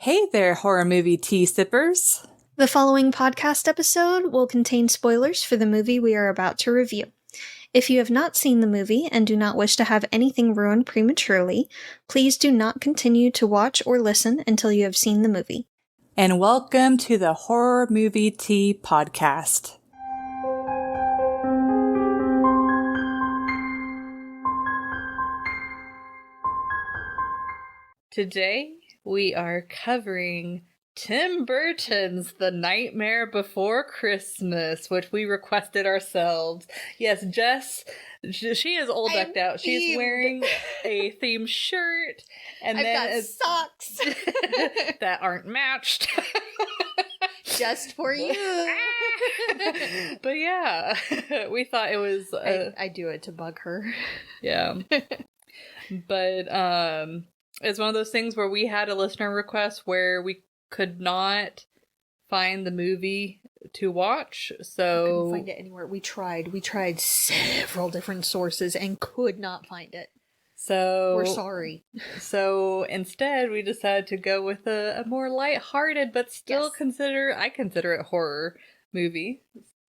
Hey there, horror movie tea sippers. The following podcast episode will contain spoilers for the movie we are about to review. If you have not seen the movie and do not wish to have anything ruined prematurely, please do not continue to watch or listen until you have seen the movie. And welcome to the Horror Movie Tea Podcast. Today, we are covering Tim Burton's The Nightmare Before Christmas, which we requested ourselves. Yes, Jess, she is all decked out. She's wearing a themed shirt. And I've then got socks that aren't matched. just for you. But yeah, we thought it was... I do it to bug her. Yeah. But it's one of those things where we had a listener request where we could not find the movie to watch, so... Couldn't find it anywhere. We tried several different sources and could not find it. So... We're sorry. So instead, we decided to go with a more lighthearted, but still I consider it horror movie.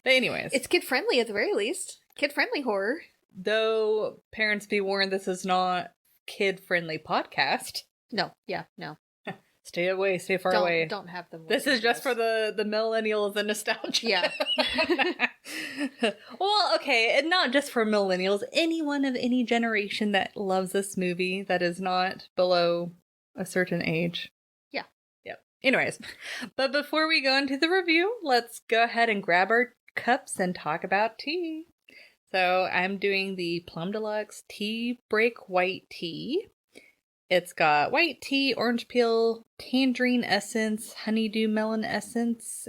But anyways. It's kid-friendly at the very least. Kid-friendly horror. Though, parents be warned, this is not kid-friendly podcast. No. Stay away, stay far away. Don't have them. This is just for the millennials and nostalgia. Yeah. Well, okay, and not just for millennials. Anyone of any generation that loves this movie that is not below a certain age. Yeah. Yep. Anyways, but before we go into the review, let's go ahead and grab our cups and talk about tea. So I'm doing the Plum Deluxe Tea Break White Tea. It's got white tea, orange peel, tangerine essence, honeydew melon essence.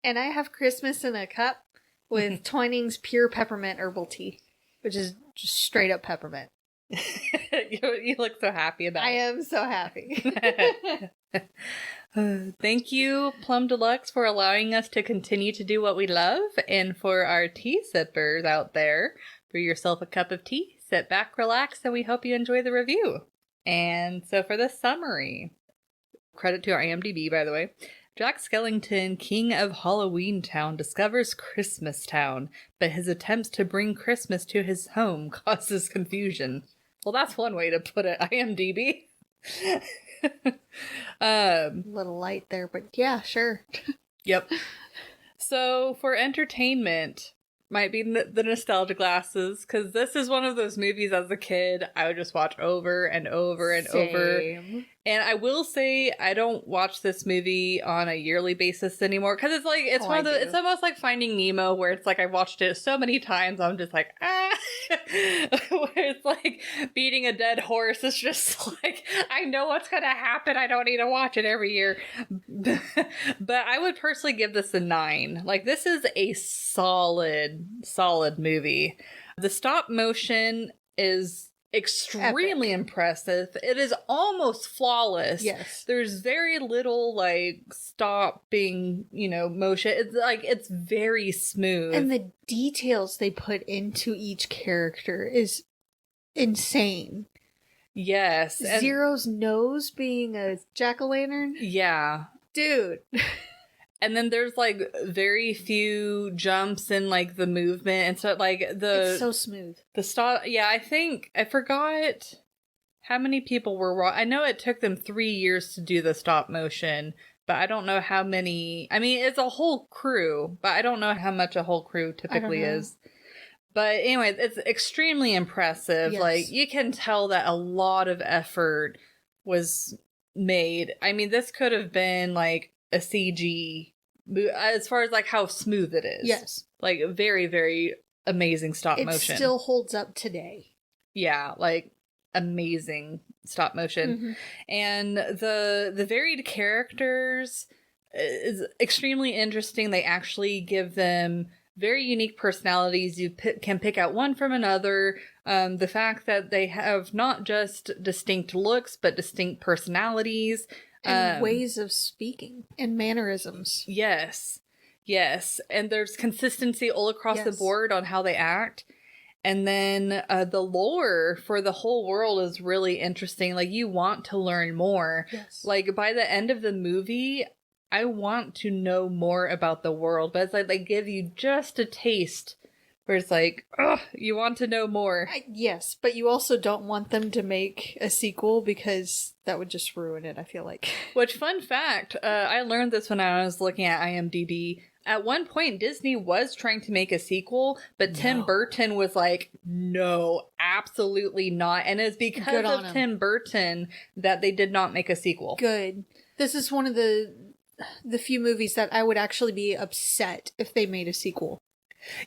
And I have Christmas in a cup with Twinings Pure Peppermint Herbal Tea, which is just straight up peppermint. You look so happy about it. I am so happy. Thank you, Plum Deluxe, for allowing us to continue to do what we love, and for our tea sippers out there, brew yourself a cup of tea, sit back, relax, and we hope you enjoy the review. And so for the summary, credit to our IMDb, by the way, Jack Skellington, king of Halloween Town, discovers Christmas Town, but his attempts to bring Christmas to his home causes confusion. Well, that's one way to put it, IMDb. Little light there, but yeah, sure. Yep. So for entertainment, might be the nostalgia glasses, because this is one of those movies as a kid I would just watch over and over and over. And I will say I don't watch this movie on a yearly basis anymore, because it's almost like Finding Nemo, where it's like I watched it so many times I'm just like where it's like beating a dead horse. It's just like I know what's gonna happen. I don't need to watch it every year. But I would personally give this a 9. Like, this is a solid movie. The stop motion is extremely impressive. It is almost flawless. Yes. There's very little like stopping, motion. It's very smooth. And the details they put into each character is insane. Yes. Zero's nose being a jack-o'-lantern. Yeah. Dude. And then there's like very few jumps in like the movement, and so it's so smooth. The stop. Yeah, I forgot how many people were. I know it took them 3 years to do the stop motion, but I don't know how many. I mean, it's a whole crew, but I don't know how much a whole crew typically is. But anyway, it's extremely impressive. Yes. Like, you can tell that a lot of effort was made. I mean, this could have been like a CG, as far as like how smooth it is. Yes. Like, very, very amazing stop motion. It still holds up today. Yeah, like amazing stop motion. Mm-hmm. And the varied characters is extremely interesting. They actually give them very unique personalities. You can pick out one from another. The fact that they have not just distinct looks, but distinct personalities. And ways of speaking and mannerisms. Yes. And there's consistency all across the board on how they act. And then the lore for the whole world is really interesting. Like, you want to learn more. Yes. Like, by the end of the movie, I want to know more about the world. But it's like they give you just a taste where it's like, ugh, you want to know more. Yes, but you also don't want them to make a sequel because that would just ruin it, I feel like. Which, fun fact, I learned this when I was looking at IMDb. At one point, Disney was trying to make a sequel, but Tim Burton was like, no, absolutely not. And it's because of Tim Burton that they did not make a sequel. Good. This is one of the few movies that I would actually be upset if they made a sequel.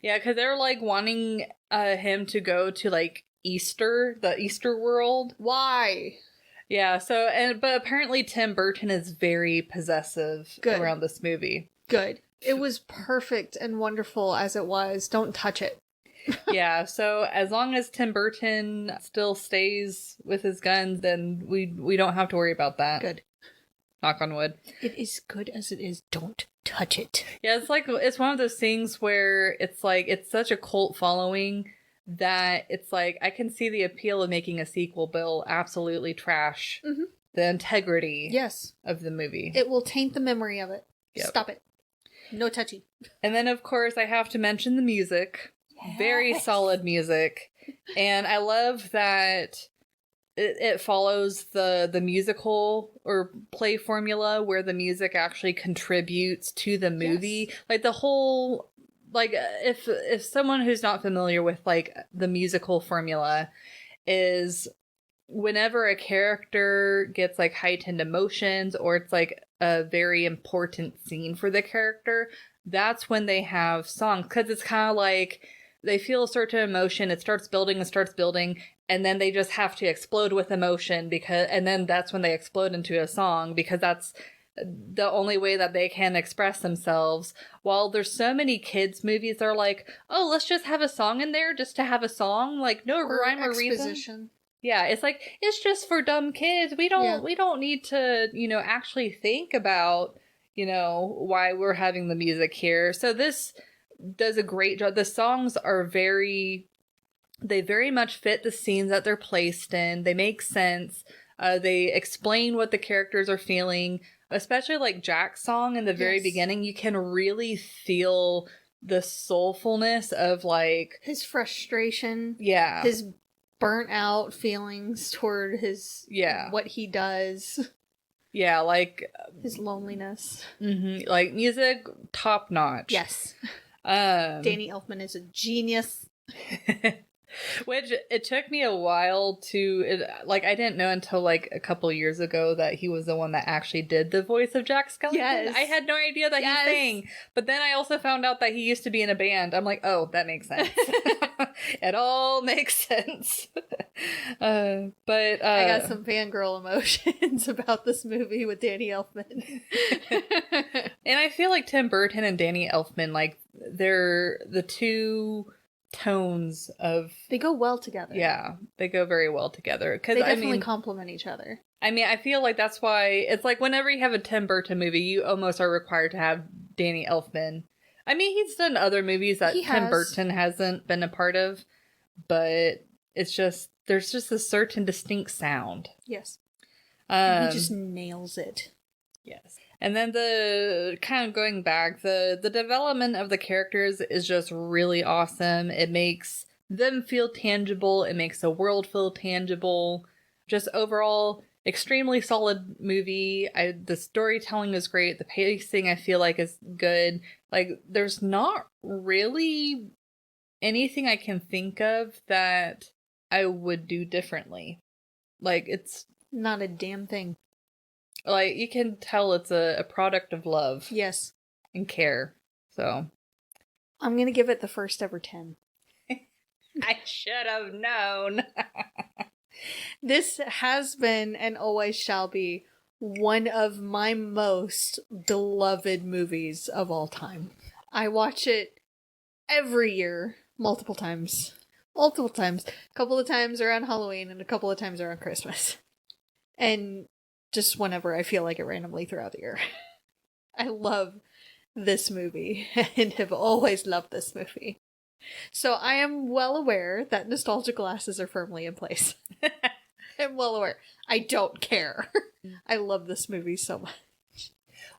Yeah, because they're like wanting him to go to like the Easter world. Why? Yeah, but apparently Tim Burton is very possessive around this movie. Good. It was perfect and wonderful as it was. Don't touch it. Yeah, so as long as Tim Burton still stays with his guns, then we don't have to worry about that. Good. Knock on wood. It is good as it is. Don't touch it. Yeah, it's one of those things where it's like it's such a cult following that it's like I can see the appeal of making a sequel, but it'll absolutely trash the integrity of the movie. It will taint the memory of it. Yep. Stop it. No touchy. And then, of course, I have to mention the music. Yes. Very solid music. And I love that it follows the musical or play formula where the music actually contributes to the movie. Yes. Like the whole, like if someone who's not familiar with like the musical formula is whenever a character gets like heightened emotions or it's like a very important scene for the character, that's when they have songs. Because it's kind of like they feel a certain emotion, it starts building, and then they just have to explode with emotion and then that's when they explode into a song because that's the only way that they can express themselves. While there's so many kids movies that are like, oh, let's just have a song in there just to have a song, like no rhyme or reason. Yeah, it's like it's just for dumb kids. We don't need to, actually think about, why we're having the music here. So this does a great job. The songs are they very much fit the scenes that they're placed in. They make sense. They explain what the characters are feeling, especially like Jack's song in the very beginning. You can really feel the soulfulness of like his frustration. Yeah. His burnt out feelings toward his what he does. Yeah, like his loneliness. Mm-hmm, like music top notch. Yes. Danny Elfman is a genius. Which it took me a while to I didn't know until like a couple years ago that he was the one that actually did the voice of Jack Skellington. Yes. I had no idea that he sang. But then I also found out that he used to be in a band. I'm like, oh, that makes sense. It all makes sense. But I got some fangirl emotions about this movie with Danny Elfman. And I feel like Tim Burton and Danny Elfman, like they're the two tones of they go well together. Yeah, they go very well together because they definitely complement each other. I mean, I feel like that's why it's like whenever you have a Tim Burton movie, you almost are required to have Danny Elfman. I mean, he's done other movies that Tim Burton hasn't been a part of, but it's just there's just a certain distinct sound. Yes, he just nails it. Yes. And then the kind of going back, the development of the characters is just really awesome. It makes them feel tangible. It makes the world feel tangible. Just overall, extremely solid movie. The storytelling is great. The pacing, I feel like, is good. Like, there's not really anything I can think of that I would do differently. Like, it's not a damn thing. Like, you can tell it's a product of love. Yes. And care. So. I'm gonna give it the first ever 10. I should have known. This has been and always shall be one of my most beloved movies of all time. I watch it every year, multiple times. A couple of times around Halloween and a couple of times around Christmas. And just whenever I feel like it randomly throughout the year. I love this movie and have always loved this movie. So I am well aware that nostalgia glasses are firmly in place. I'm well aware. I don't care. I love this movie so much.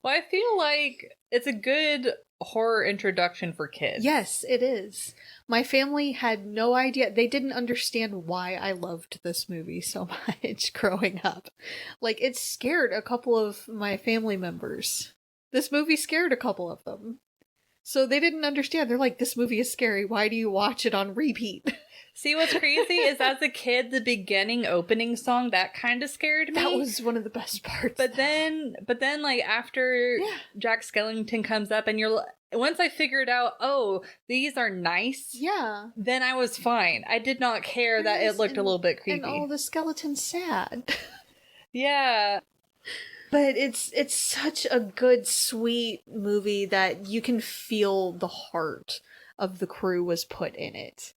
Well, I feel like it's a good horror introduction for kids. Yes, it is. My family had no idea. They didn't understand why I loved this movie so much growing up. Like, it scared a couple of my family members. This movie scared a couple of them. So they didn't understand. They're like, this movie is scary. Why do you watch it on repeat? See, what's crazy is as a kid, the beginning opening song, that kind of scared me. That was one of the best parts. But then like after Jack Skellington comes up and once I figured out, oh, these are nice. Yeah. Then I was fine. I did not care that it looked a little bit creepy. And all the skeletons sad. Yeah. But it's such a good, sweet movie that you can feel the heart of the crew was put in it.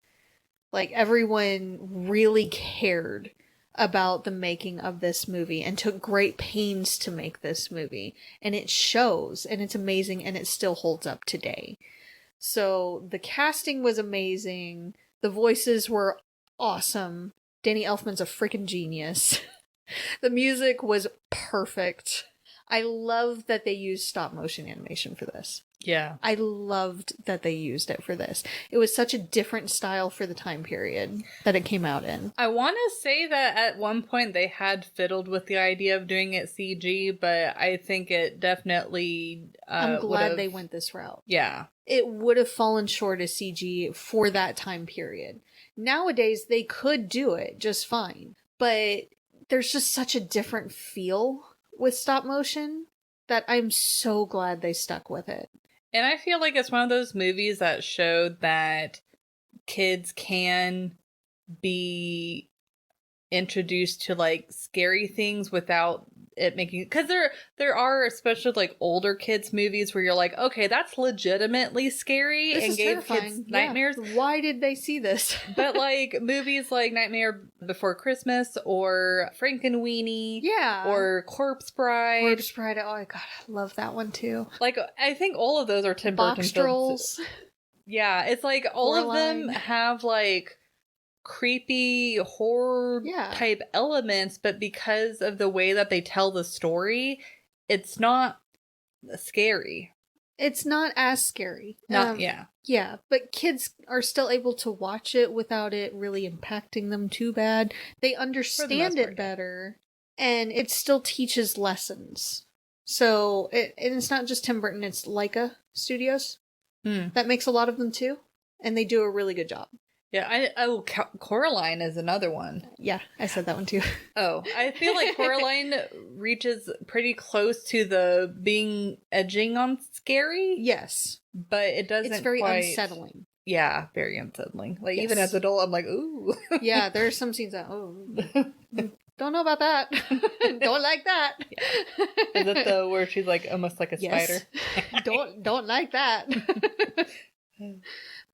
Like, everyone really cared about the making of this movie and took great pains to make this movie. And it shows, and it's amazing, and it still holds up today. So, the casting was amazing. The voices were awesome. Danny Elfman's a freaking genius. The music was perfect. I love that they used stop motion animation for this. Yeah. I loved that they used it for this. It was such a different style for the time period that it came out in. I want to say that at one point they had fiddled with the idea of doing it CG, but I think it definitely I'm glad they went this route. Yeah. It would have fallen short of CG for that time period. Nowadays, they could do it just fine, but there's just such a different feel with stop motion that I'm so glad they stuck with it. And I feel like it's one of those movies that showed that kids can be introduced to like scary things without it making, because there are especially like older kids movies where you're like, okay, that's legitimately scary and gave kids nightmares. Why did they see this? But like movies like Nightmare Before Christmas or Frankenweenie, or Corpse Bride. Oh my god, I love that one too. Like, I think all of those are Tim Burton films. Yeah, it's like all of them have like creepy horror type elements, but because of the way that they tell the story, it's not scary. It's not as scary. Yeah, but kids are still able to watch it without it really impacting them too bad. They understand it better, and it still teaches lessons. So and it's not just Tim Burton, it's Laika Studios that makes a lot of them too, and they do a really good job. Yeah, Coraline is another one. Yeah, I said that one too. Oh, I feel like Coraline reaches pretty close to the being edging on scary. Yes. But it doesn't It's very unsettling. Yeah, very unsettling. Like, even as an adult, I'm like, ooh. Yeah, there are some scenes that, don't know about that. Don't like that. Yeah. Is it where she's like almost like a spider? Don't like that.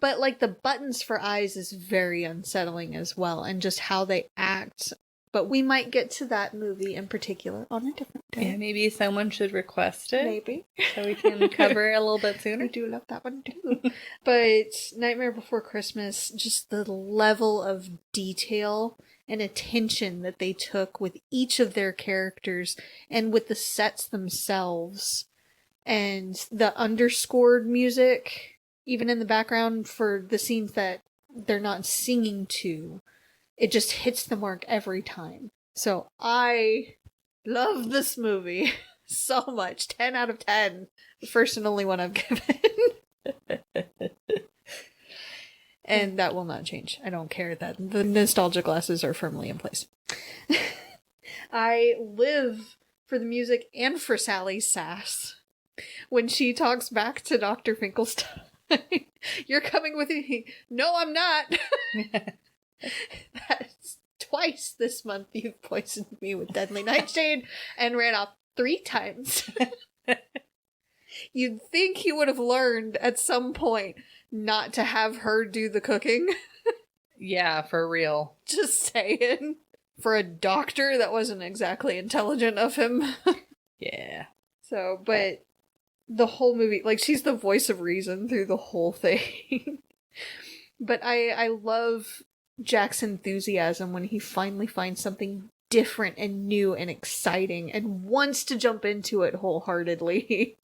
But like the buttons for eyes is very unsettling as well, and just how they act. But we might get to that movie in particular on a different day. Yeah, maybe someone should request it. Maybe. So we can cover it a little bit sooner. I do love that one too. But Nightmare Before Christmas, just the level of detail and attention that they took with each of their characters and with the sets themselves, and the underscored music even in the background for the scenes that they're not singing to, it just hits the mark every time. So I love this movie so much. 10 out of 10. The first and only one I've given. And that will not change. I don't care that the nostalgia glasses are firmly in place. I live for the music and for Sally's sass. When she talks back to Dr. Finkelstein. You're coming with me. No, I'm not. That's twice this month you've poisoned me with deadly nightshade and ran off 3 times. You'd think he would have learned at some point not to have her do the cooking. Yeah, for real. Just saying. For a doctor, that wasn't exactly intelligent of him. Yeah. So, but the whole movie, like, she's the voice of reason through the whole thing. But I love Jack's enthusiasm when he finally finds something different and new and exciting and wants to jump into it wholeheartedly.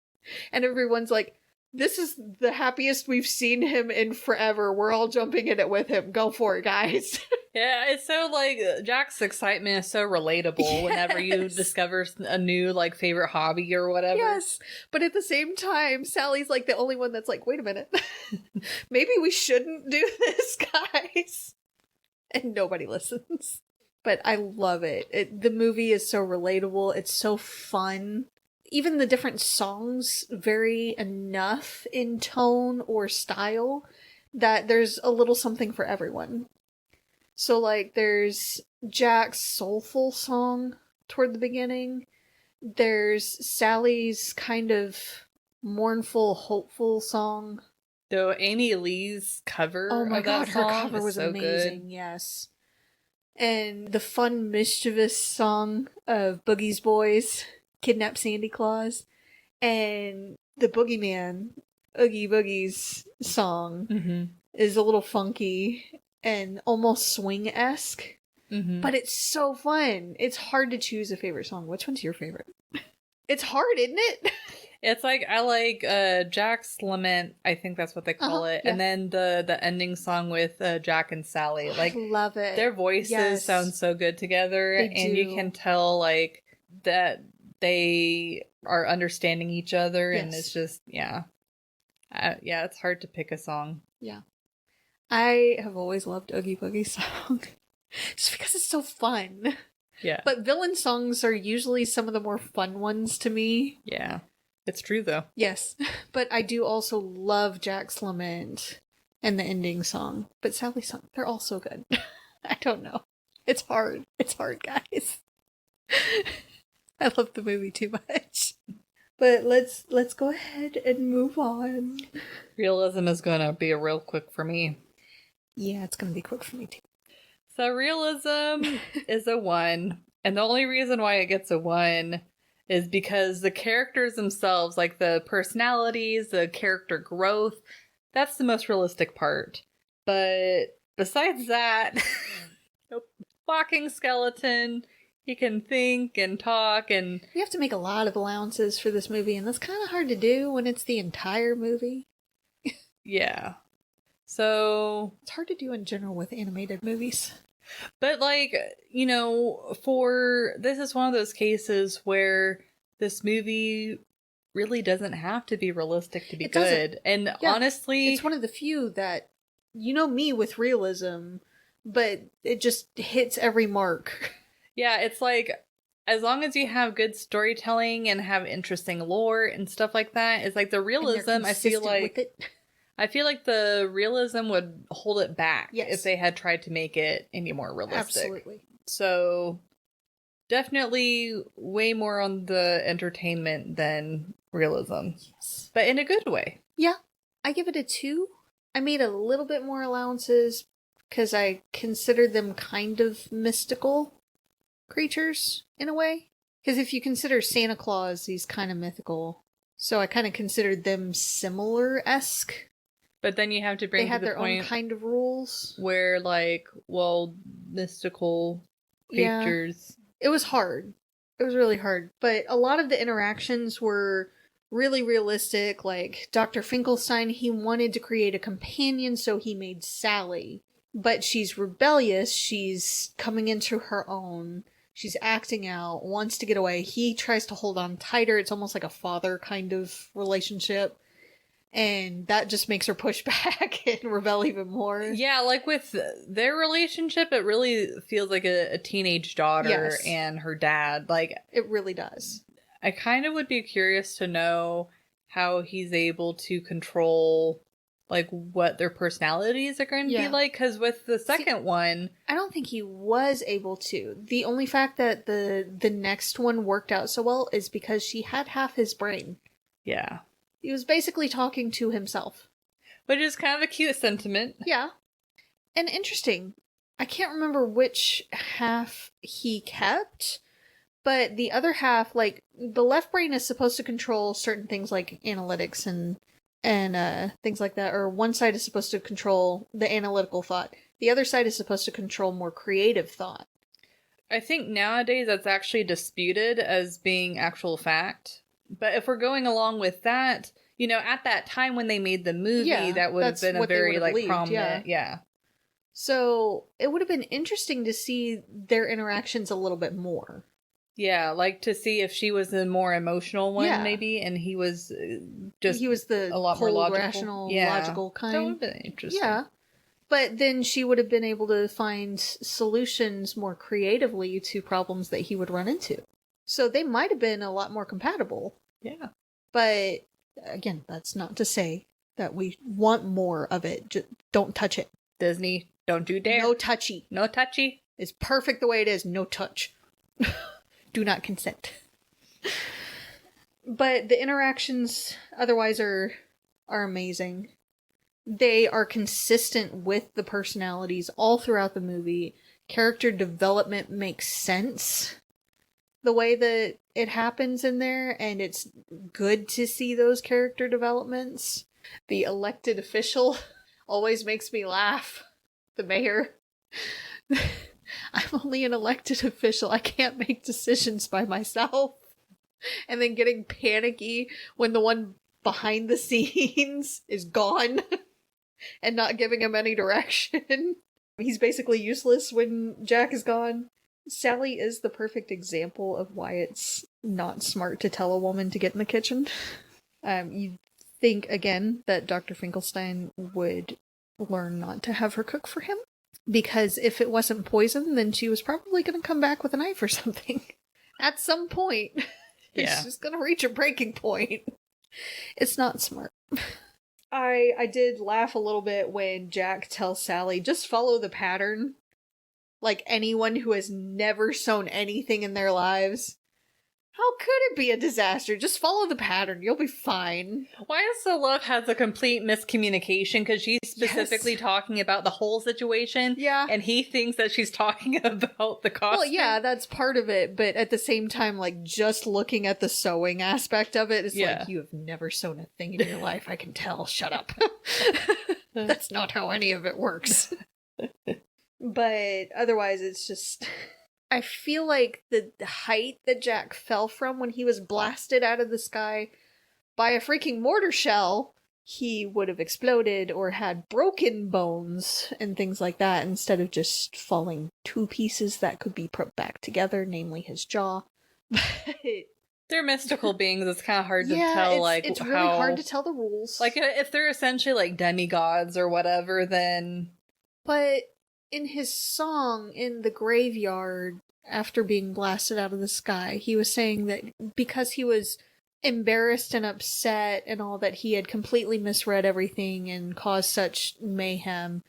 And everyone's like, this is the happiest we've seen him in forever. We're all jumping in it with him. Go for it, guys. Yeah, it's so like Jack's excitement is so relatable whenever you Yes. discover a new like favorite hobby or whatever. Yes. But at the same time, Sally's like the only one that's like, wait a minute. Maybe we shouldn't do this, guys. And nobody listens. But I love it. The movie is so relatable. It's so fun. Even the different songs vary enough in tone or style that there's a little something for everyone. So, like, there's Jack's soulful song toward the beginning. There's Sally's kind of mournful, hopeful song. Though Amy Lee's cover Oh my of god, that her song cover is was so amazing, good. yes. And the fun, mischievous song of Boogie's Boys, Kidnap Sandy Claus, and the Boogeyman, Oogie Boogie's song Mm-hmm. is a little funky and almost swing-esque, Mm-hmm. but it's so fun. It's hard to choose a favorite song. Which one's your favorite? It's hard, isn't it? It's like I like Jack's Lament, I think that's what they call it. yeah. And then the ending song with Jack and Sally. Like I love it. their voices Yes. sound so good together, They and you do. can tell like that they are understanding each other, and Yes. it's just yeah, it's hard to pick a song. I have always loved Oogie Boogie's song. Just because it's so fun. Yeah, But villain songs are usually some of the more fun ones to me. yeah, it's true though. Yes. But I do also love Jack's Lament and the ending song. But Sally's song, they're all so good. I don't know. It's hard. It's hard, guys. I love the movie too much. But let's go ahead and move on. Realism is gonna be a real quick for me. Yeah, it's gonna be quick for me too. So realism is a 1, and the only reason why it gets a 1 is because the characters themselves, like the personalities, the character growth, that's the most realistic part. But besides that, walking skeleton, he can think and talk, and You have to make a lot of allowances for this movie, and that's kind of hard to do when it's the entire movie. yeah. So, It's hard to do in general with animated movies. but like, this is one of those cases where this movie really doesn't have to be realistic to be It doesn't. good. And Yeah, honestly, It's one of the few that, you know me with realism, but it just hits every mark. yeah, it's like as long as you have good storytelling and have interesting lore and stuff like that, it's like the And they're realism, I feel consistent like with it. I feel like the realism would hold it back Yes. if they had tried to make it any more realistic. Absolutely. So definitely way more on the entertainment than realism, Yes. but in a good way. Yeah, I give it a 2. I made a little bit more allowances because I considered them kind of mystical creatures in a way. Because if you consider Santa Claus, he's kind of mythical. So I kind of considered them similar-esque. But then you have to They bring had to the their own point kind of rules. where, like, well, mystical Yeah. creatures. It was hard. It was really hard. But a lot of the interactions were really realistic. Like Dr. Finkelstein, he wanted to create a companion, so he made Sally. But she's rebellious. She's coming into her own. She's acting out, wants to get away. He tries to hold on tighter. It's almost like a father kind of relationship. And that just makes her push back and rebel even more. Yeah, like with their relationship, it really feels like a teenage daughter Yes. and her dad. Like, It really does. I kind of would be curious to know how he's able to control, like, what their personalities are going to Yeah. be like. Because with the second one, I don't think he was able to. The only fact that the next one worked out so well is because she had half his brain. yeah. He was basically talking to himself. Which is kind of a cute sentiment. Yeah. And interesting. I can't remember which half he kept, but the other half, like, the left brain is supposed to control certain things like analytics and and things like that. Or one side is supposed to control the analytical thought. The other side is supposed to control more creative thought. I think nowadays that's actually disputed as being actual fact. But if we're going along with that, you know, at that time when they made the movie, that would have been a very like believed, prominent, yeah. So it would have been interesting to see their interactions a little bit more. Yeah, like to see if she was the more emotional one, maybe, and he was the a lot cold, more logical, rational, logical kind. That would have been interesting. Yeah, but then she would have been able to find solutions more creatively to problems that he would run into. So they might have been a lot more compatible. Yeah, but again, that's not to say that we want more of it. Just don't touch it, Disney. Don't you dare. No touchy. No touchy. It's perfect the way it is. No touch. Do not consent. But the interactions otherwise are amazing. They are consistent with the personalities all throughout the movie. Character development makes sense the way that it happens in there, and it's good to see those character developments. The elected official always makes me laugh. The mayor. I'm only an elected official. I can't make decisions by myself. And then getting panicky when the one behind the scenes is gone and not giving him any direction. He's basically useless when Jack is gone. Sally is the perfect example of why it's not smart to tell a woman to get in the kitchen. You'd think, again, that Dr. Finkelstein would learn not to have her cook for him. Because if it wasn't poison, then she was probably going to come back with a knife or something. At some point. It's just going to reach a breaking point. It's not smart. I did laugh a little bit when Jack tells Sally, just follow the pattern. Like anyone who has never sewn anything in their lives. How could it be a disaster? Just follow the pattern. You'll be fine. YSL Love has a complete miscommunication because she's specifically talking about the whole situation. Yeah. And he thinks that she's talking about the costume. Well, yeah, that's part of it. But at the same time, like, just looking at the sewing aspect of it, it's like, you have never sewn a thing in your life. I can tell. Shut up. That's not how any of it works. But otherwise, it's just... I feel like the height that Jack fell from when he was blasted out of the sky by a freaking mortar shell, he would have exploded or had broken bones and things like that instead of just falling two pieces that could be put back together, namely his jaw. They're mystical beings. It's kind of hard to tell, it's really hard to tell the rules. Like, if they're essentially like demigods or whatever, then... But... in his song in the graveyard after being blasted out of the sky, he was saying that because he was embarrassed and upset and all that, he had completely misread everything and caused such mayhem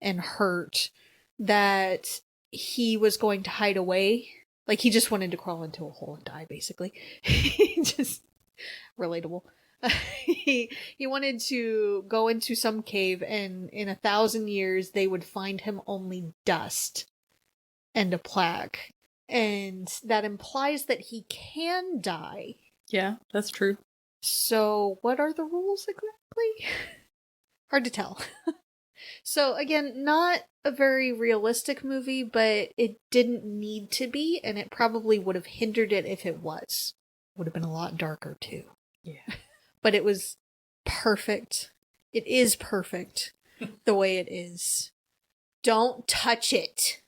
and hurt that he was going to hide away. Like, he just wanted to crawl into a hole and die, basically. Just relatable. He wanted to go into some cave, and in 1,000 years they would find him only dust and a plaque, and that implies that he can die. Yeah, that's true. So what are the rules exactly? Hard to tell. So again, not a very realistic movie, but it didn't need to be, and it probably would have hindered it if it was. Would have been a lot darker too. Yeah. But it was perfect. It is perfect the way it is. Don't touch it.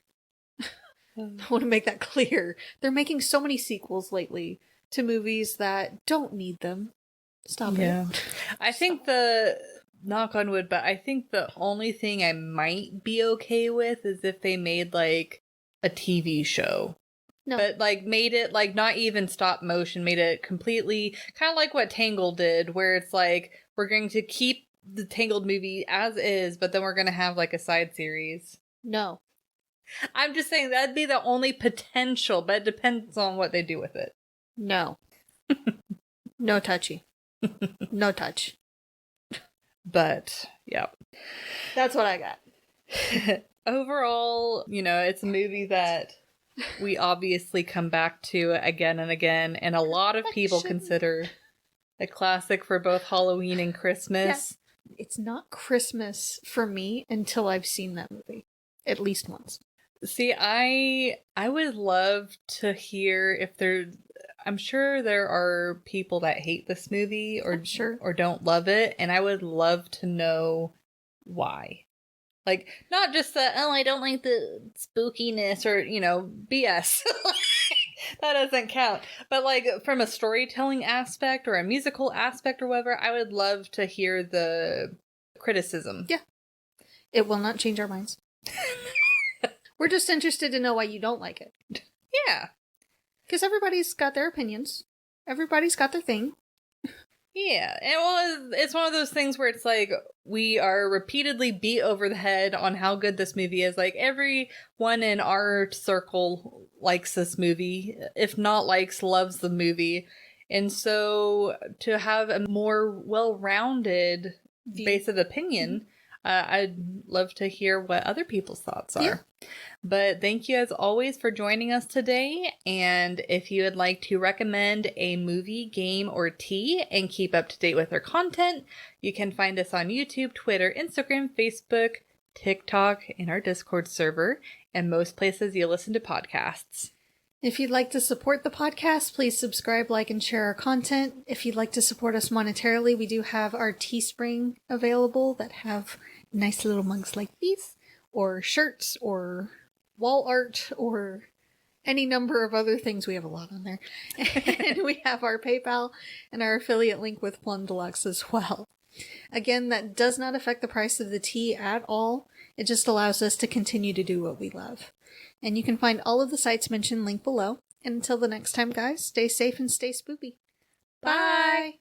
I want to make that clear. They're making so many sequels lately to movies that don't need them. Stop it. I think knock on wood, but I think the only thing I might be okay with is if they made like a TV show. No. But, like, made it, like, not even stop motion, made it completely, kind of like what Tangled did, where it's like, we're going to keep the Tangled movie as is, but then we're going to have, like, a side series. No. I'm just saying that'd be the only potential, but it depends on what they do with it. No. No touchy. No touch. But, yeah. That's what I got. Overall, you know, it's a movie that... we obviously come back to again and again, and a lot of people consider A classic for both Halloween and Christmas. Yeah. It's not Christmas for me until I've seen that movie. At least once. See, I would love to hear if there... I'm sure there are people that hate this movie or don't love it, and I would love to know why. Like, not just the, oh, I don't like the spookiness or, BS. That doesn't count. But, like, from a storytelling aspect or a musical aspect or whatever, I would love to hear the criticism. Yeah. It will not change our minds. We're just interested to know why you don't like it. Yeah. Because everybody's got their opinions. Everybody's got their thing. Yeah. And well, it's one of those things where it's like, we are repeatedly beat over the head on how good this movie is. Like, everyone in our circle likes this movie. If not likes, loves the movie. And so to have a more well-rounded base of opinion, I'd love to hear what other people's thoughts are. Yeah. But thank you as always for joining us today. And if you would like to recommend a movie, game, or tea and keep up to date with our content, you can find us on YouTube, Twitter, Instagram, Facebook, TikTok, and our Discord server, and most places you listen to podcasts. If you'd like to support the podcast, please subscribe, like, and share our content. If you'd like to support us monetarily, we do have our Teespring available that have nice little mugs like these, or shirts, or wall art, or any number of other things. We have a lot on there. And we have our PayPal and our affiliate link with Plum Deluxe as well. Again, that does not affect the price of the tea at all. It just allows us to continue to do what we love. And you can find all of the sites mentioned linked below. And until the next time, guys, stay safe and stay spoopy. Bye!